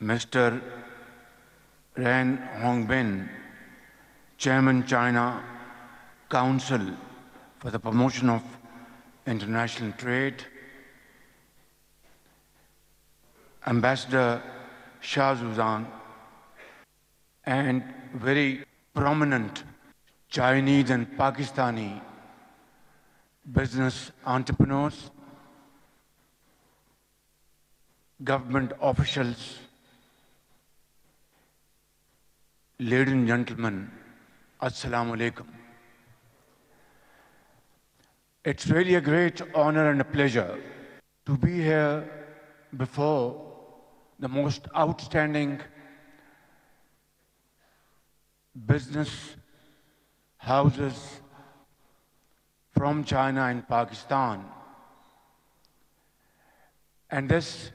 Mr. Ren Hongbin, Chairman China Council for the Promotion of International Trade, Ambassador Shehbaz, and very prominent Chinese and Pakistani business entrepreneurs, government officials, ladies and gentlemen, Assalamu alaikum. It's really a great honor and a pleasure to be here before the most outstanding business houses from China and Pakistan. And this,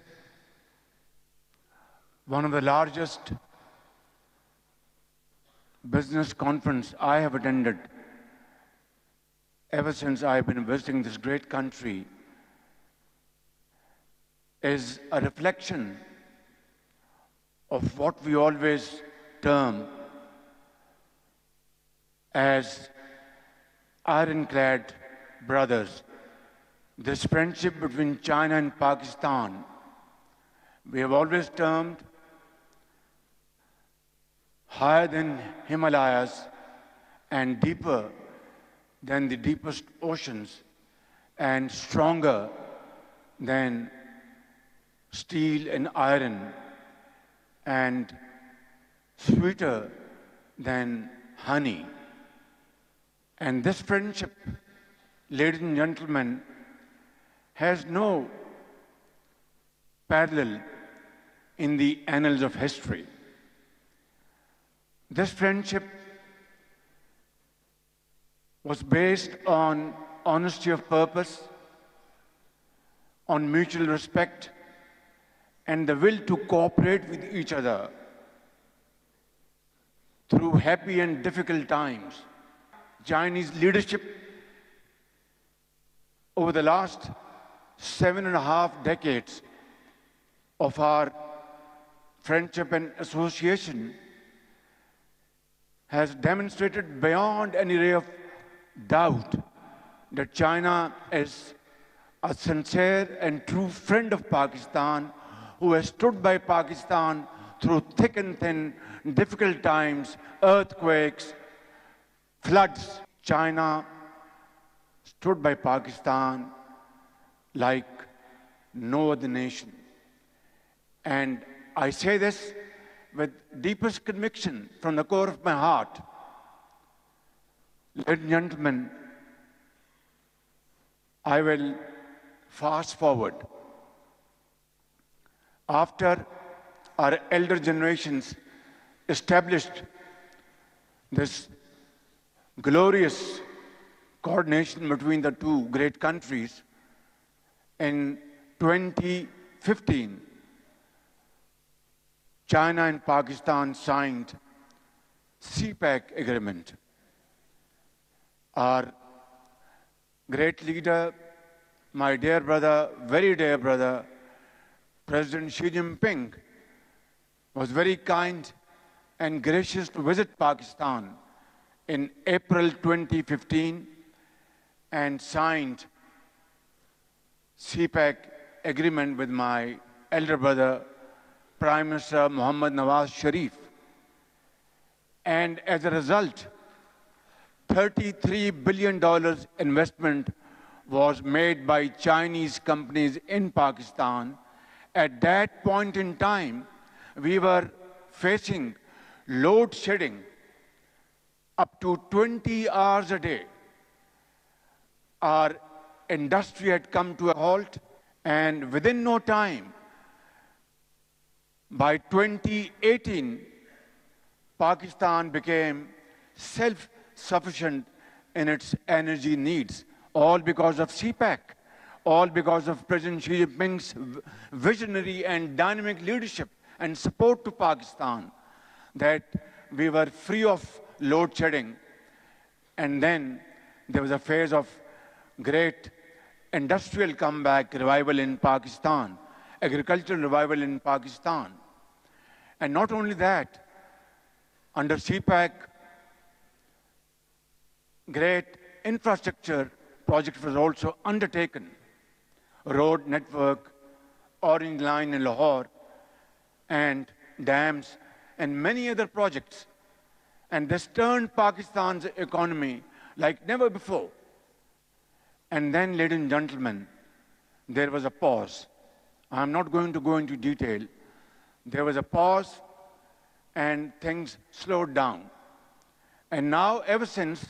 one of the largest business conference I have attended ever since I've been visiting this great country, is a reflection of what we always term as ironclad brothers. This friendship between China and Pakistan, we have always termed higher than Himalayas and deeper than the deepest oceans and stronger than steel and iron and sweeter than honey. And this friendship, ladies and gentlemen, has no parallel in the annals of history. This friendship was based on honesty of purpose, on mutual respect, and the will to cooperate with each other through happy and difficult times. Chinese leadership over the last 7.5 decades of our friendship and association has demonstrated beyond any ray of doubt that China is a sincere and true friend of Pakistan who has stood by Pakistan through thick and thin, difficult times, earthquakes, floods. China stood by Pakistan like no other nation. And I say this with deepest conviction from the core of my heart. Ladies and gentlemen, I will fast forward. After our elder generations established this glorious coordination between the two great countries, in 2015, China and Pakistan signed CPEC agreement. Our great leader, my dear brother, very dear brother, President Xi Jinping, was very kind and gracious to visit Pakistan in April 2015 and signed CPEC agreement with my elder brother, Prime Minister Mohammad Nawaz Sharif. And as a result, $33 billion investment was made by Chinese companies in Pakistan. At that point in time, we were facing load shedding up to 20 hours a day. Our industry had come to a halt, and within no time, by 2018, Pakistan became self-sufficient in its energy needs, all because of CPEC, all because of President Xi Jinping's visionary and dynamic leadership and support to Pakistan, that we were free of load shedding. And then there was a phase of great industrial comeback, revival in Pakistan, agricultural revival in Pakistan. And not only that, under CPAC, great infrastructure project was also undertaken. Road network, Orange Line in Lahore, and dams, and many other projects. And this turned Pakistan's economy like never before. And then, ladies and gentlemen, there was a pause. I'm not going to go into detail. There was a pause, and things slowed down. And now, ever since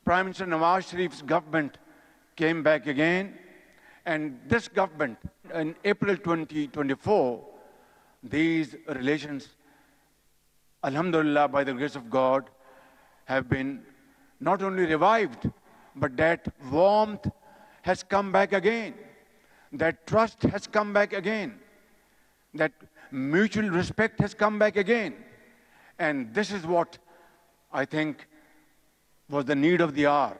Prime Minister Nawaz Sharif's government came back again, and this government, in April 2024, these relations, alhamdulillah, by the grace of God, have been not only revived, but that warmth has come back again. That trust has come back again. That mutual respect has come back again. And this is what I think was the need of the hour.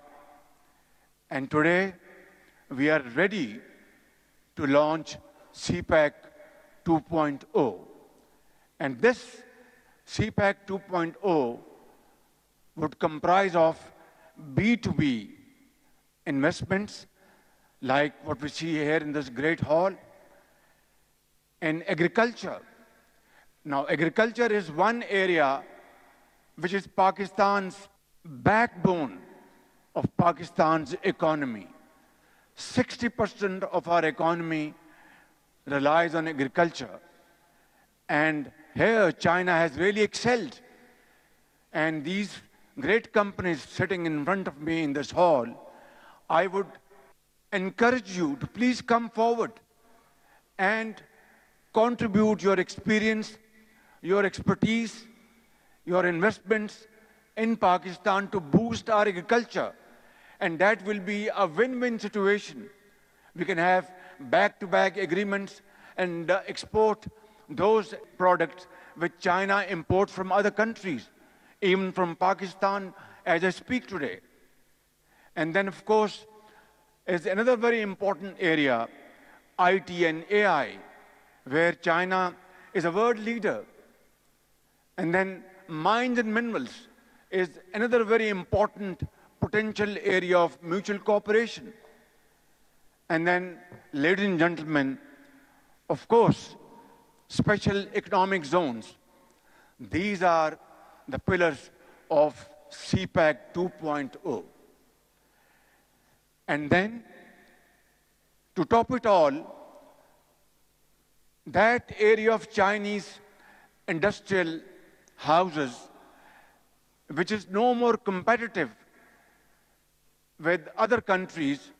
And today, we are ready to launch CPAC 2.0. And this CPAC 2.0 would comprise of B2B investments, like what we see here in this great hall, and agriculture. Now, agriculture is one area which is Pakistan's backbone of Pakistan's economy. 60% of our economy relies on agriculture. And here, China has really excelled. And these great companies sitting in front of me in this hall, I would encourage you to please come forward and contribute your experience, your expertise, your investments in Pakistan to boost our agriculture. And that will be a win-win situation. We can have back-to-back agreements and export those products which China imports from other countries, even from Pakistan as I speak today. And then, of course, is another very important area, IT and AI, where China is a world leader. And then mines and minerals is another very important potential area of mutual cooperation. And then, ladies and gentlemen, of course, special economic zones. These are the pillars of CPAC 2.0. And then, to top it all, that area of Chinese industrial houses, which is no more competitive with other countries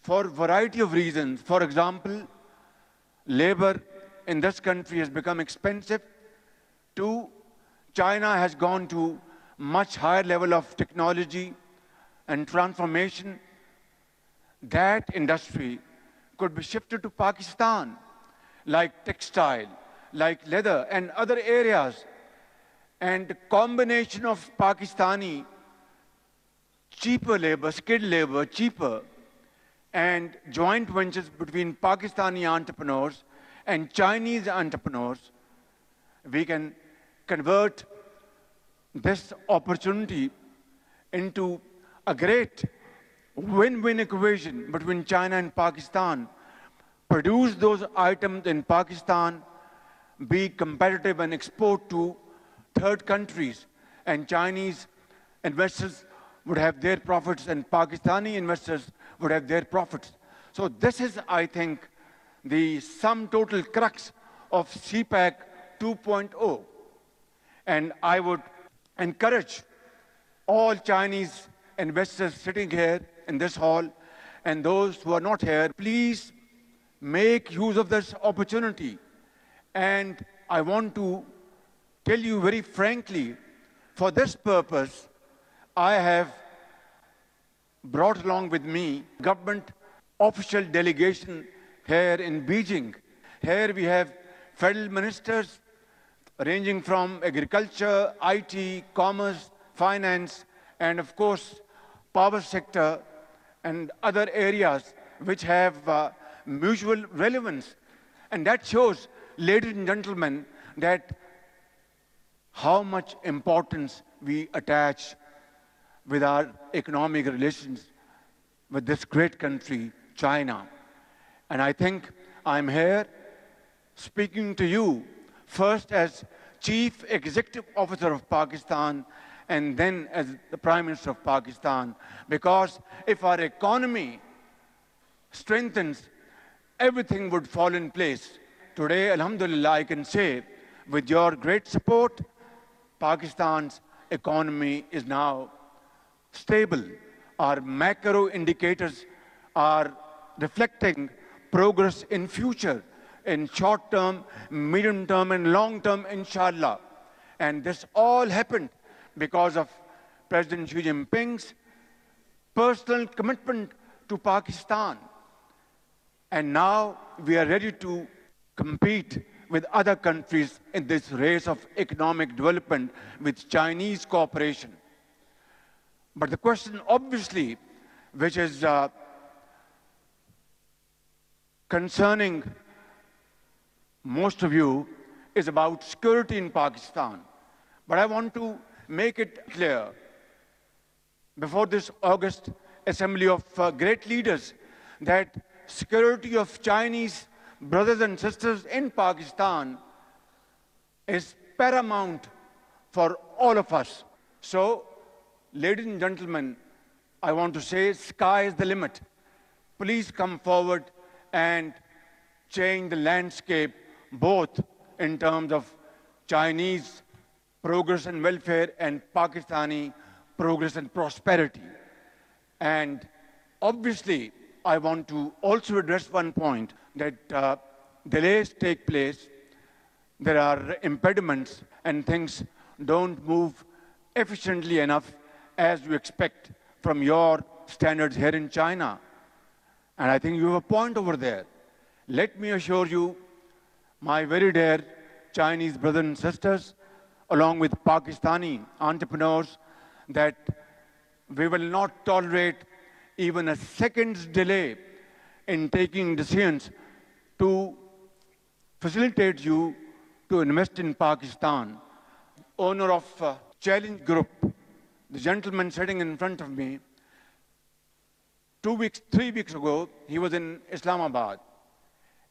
for a variety of reasons. For example, labor in this country has become expensive. Two, China has gone to much higher level of technology and transformation. That industry could be shifted to Pakistan, like textile, like leather and other areas. And the combination of Pakistani cheaper labor, skilled labor, cheaper, and joint ventures between Pakistani entrepreneurs and Chinese entrepreneurs, we can convert this opportunity into a great win-win equation between China and Pakistan. Produce those items in Pakistan, be competitive and export to third countries, and Chinese investors would have their profits and Pakistani investors would have their profits. So this is, I think, the sum total crux of CPAC 2.0. And I would encourage all Chinese investors sitting here in this hall and those who are not here, please make use of this opportunity. And I want to tell you very frankly, for this purpose, I have brought along with me government official delegation here in Beijing. Here we have federal ministers ranging from agriculture, IT, commerce, finance, and of course, power sector and other areas which have mutual relevance. And that shows, ladies and gentlemen, that how much importance we attach with our economic relations with this great country, China. And I think I'm here speaking to you first as Chief Executive Officer of Pakistan and then as the Prime Minister of Pakistan, because if our economy strengthens, everything would fall in place. Today, Alhamdulillah, I can say, with your great support, Pakistan's economy is now stable. Our macro indicators are reflecting progress in future, in short term, medium term, and long term, inshallah. And this all happened because of President Xi Jinping's personal commitment to Pakistan. And now we are ready to compete with other countries in this race of economic development with Chinese cooperation. But the question, obviously, which is concerning most of you, is about security in Pakistan. But I want to make it clear before this August assembly of great leaders that security of Chinese brothers and sisters in Pakistan is paramount for all of us. So, ladies and gentlemen, I want to say sky is the limit. Please come forward and change the landscape both in terms of Chinese progress and welfare and Pakistani progress and prosperity. And obviously, I want to also address one point that delays take place, there are impediments, and things don't move efficiently enough as you expect from your standards here in China. And I think you have a point over there. Let me assure you, my very dear Chinese brothers and sisters, along with Pakistani entrepreneurs, that we will not tolerate even a second's delay in taking decisions to facilitate you to invest in Pakistan. Owner of Challenge Group, the gentleman sitting in front of me, 3 weeks ago, he was in Islamabad.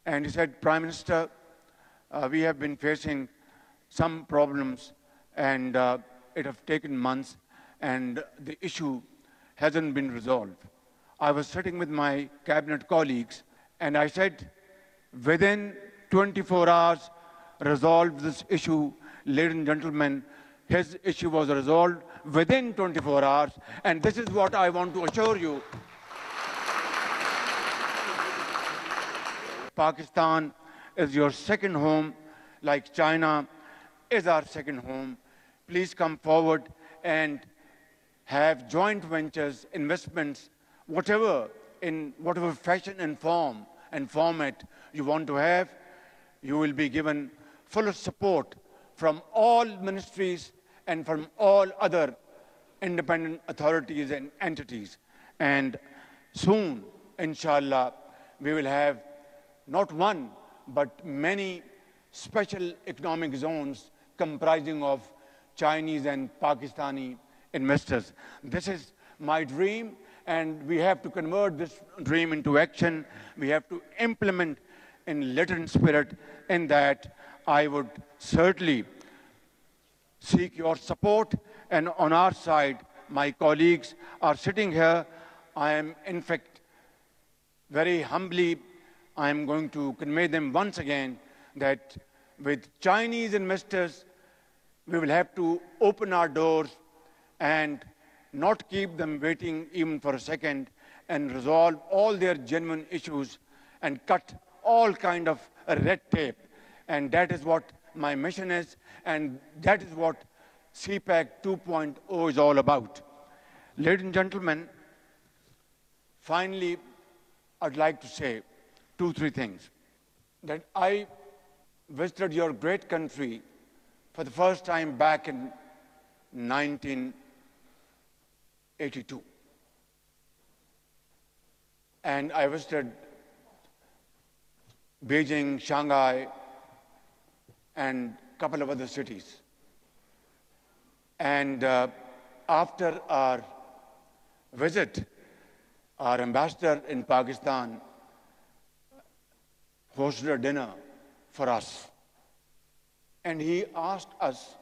And he said, Prime Minister, we have been facing some problems and it has taken months and the issue hasn't been resolved. I was sitting with my cabinet colleagues and I said, within 24 hours, resolve this issue. Ladies and gentlemen, his issue was resolved within 24 hours. And this is what I want to assure you. Pakistan is your second home, like China is our second home. Please come forward and have joint ventures, investments, whatever, in whatever fashion and form and format you want to have. You will be given full support from all ministries and from all other independent authorities and entities. And soon, inshallah, we will have not one, but many special economic zones comprising of Chinese and Pakistani investors. This is my dream, and we have to convert this dream into action. We have to implement in letter and spirit. In that, I would certainly seek your support. And on our side, my colleagues are sitting here. I am, in fact, very humbly, I am going to convey them once again that with Chinese investors, we will have to open our doors and not keep them waiting even for a second and resolve all their genuine issues and cut all kind of red tape. And that is what my mission is, and that is what CPAC 2.0 is all about. Ladies and gentlemen, finally, I'd like to say 2-3 things. That I visited your great country for the first time back in 1982. And I visited Beijing, Shanghai, and couple of other cities. And after our visit, our ambassador in Pakistan hosted a dinner for us. And he asked us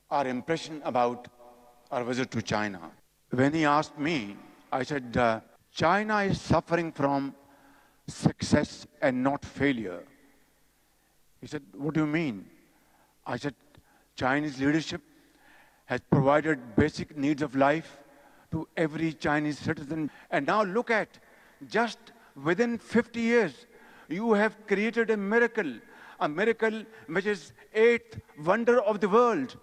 our impression about our visit to China. When he asked me, I said, China is suffering from success and not failure. He said, what do you mean? I said, Chinese leadership has provided basic needs of life to every Chinese citizen. And now look at, just within 50 years, you have created a miracle which is eighth wonder of the world.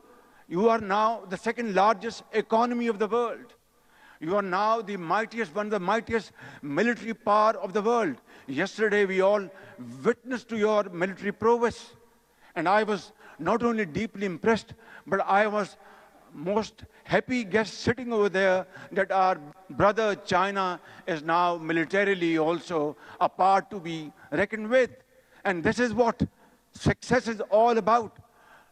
You are now the second largest economy of the world. You are now the mightiest, one of the mightiest military power of the world. Yesterday, we all witnessed to your military prowess. And I was not only deeply impressed, but I was most happy guest sitting over there that our brother China is now militarily also a part to be reckoned with. And this is what success is all about.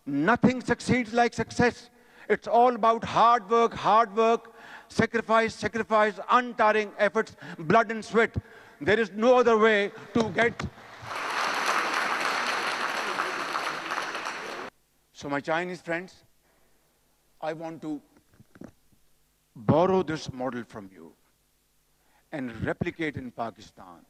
Nothing succeeds like success. It's all about hard work, sacrifice, untiring efforts, blood and sweat. There is no other way to get. So my Chinese friends, I want to borrow this model from you and replicate in Pakistan.